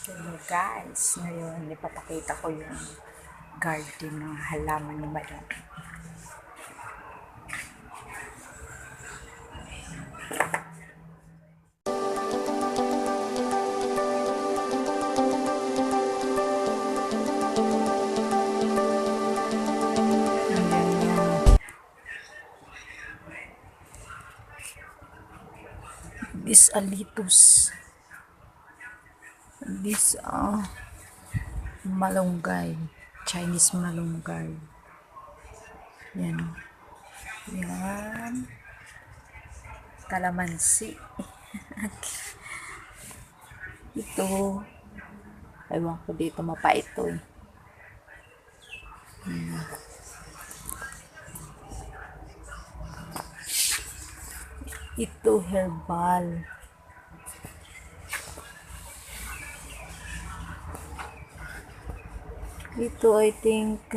Hello guys, ngayon ipapakita ko yung garden ng halaman ni Madam. This alitus. This malunggay, Chinese malunggay. Yan. Yan. Kalamansi. Ito. Ewan ko dito, mapait to eh. Ito herbal. Ito I think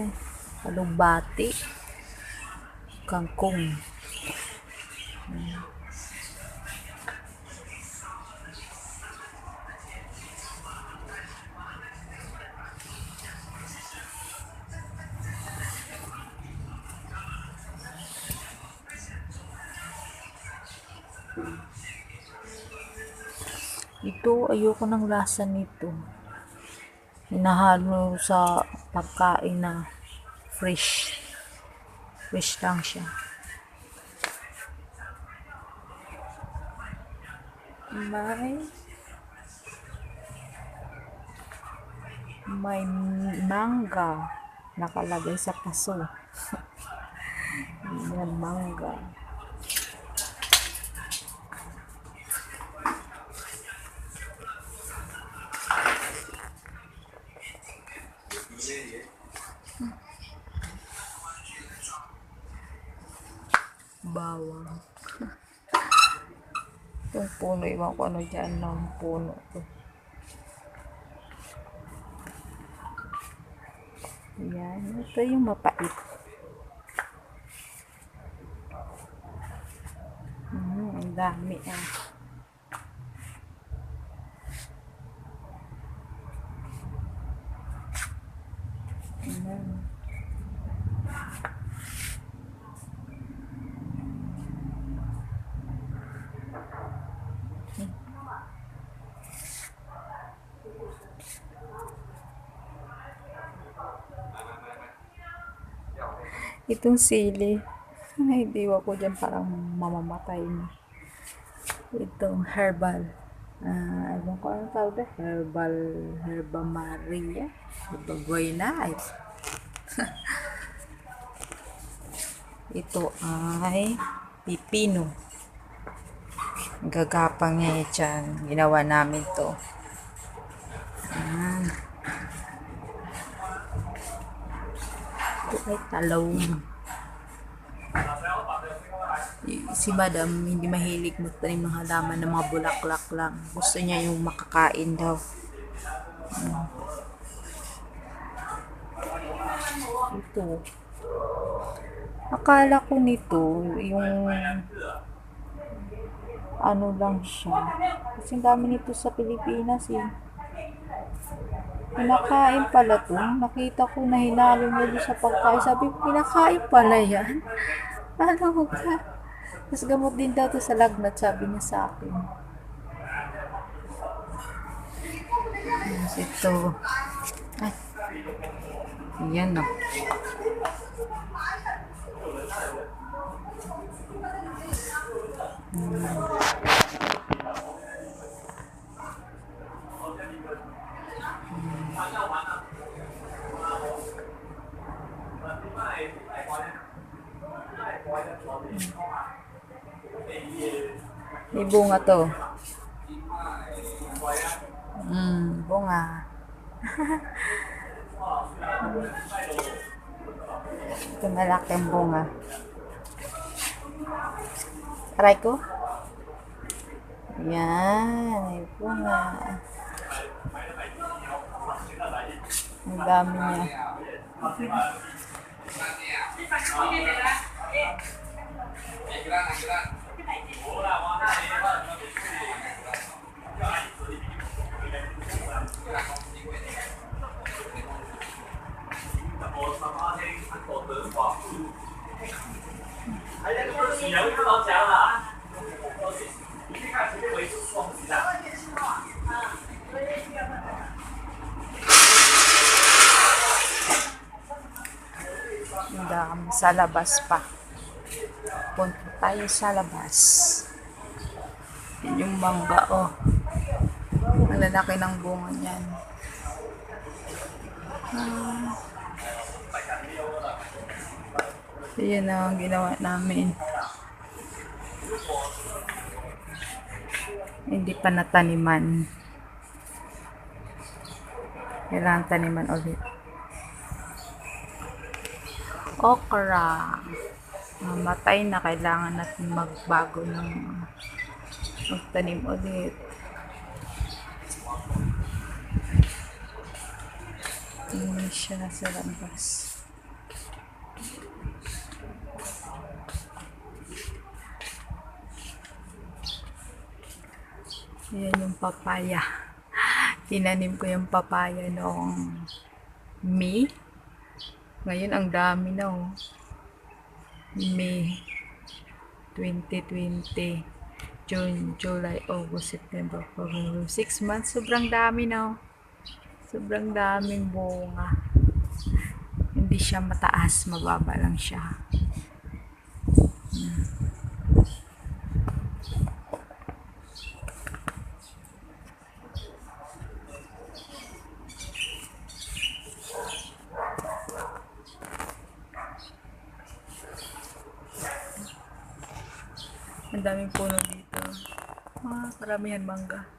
alugbati, kangkong. Ito, ayoko ng lasa nito. Hinahalo sa pagkain na fresh. Fresh lang siya. May mangga nakalagay sa paso. Yan, mangga. Bawang. Itong puno, iwan ko ano dyan ng puno to. Yan, ito yung mapait. Ang dami ah. Itong sili, ay diwa ko dyan parang mamamatay na. Itong herbal, ewan ko ano tawag na, herba Maria, herba Guayna. Ito ay pipino. Gagapang niya dyan, ginawa namin to. Ito ay talong. Si Madam hindi mahilig magtanim ng halaman ng mga bulaklak lang. Gusto niya yung makakain daw. Ito. Akala ko nito yung ano lang siya. Kasi dami nito sa Pilipinas eh. Pinakain pala to. Nakita ko na hinalo nila sa pagkain. Sabi ko, pinakain pala yan. Ano ka? Tapos gamot din daw to sa lagnat, sabi niya sa akin. Yes, ito. Ay. Yan na. May bunga to. Bunga. Ito malaki ang bunga. Aray ko. Yan. May bunga. Ang dami niya. Ang dami sa labas pa. Punta tayo sa labas. Yan yung mangga, oh. Ang lalaki ng bunga niyan. Yan ang ginawa namin. Hindi pa nataniman. Kailangan taniman ulit. Okra. Mamatay na. Kailangan natin magbago ng magtanim ulit. Hindi siya sa labas. Yan yung papaya. Tinanim ko yung papaya noong May. Ngayon ang dami na, oh. May 2020, June, July, August, September, October, 6 months. Sobrang dami na, oh. Sobrang daming bunga. Hindi siya mataas, mababa lang siya. Ang daming puno dito. Karamihan mangga.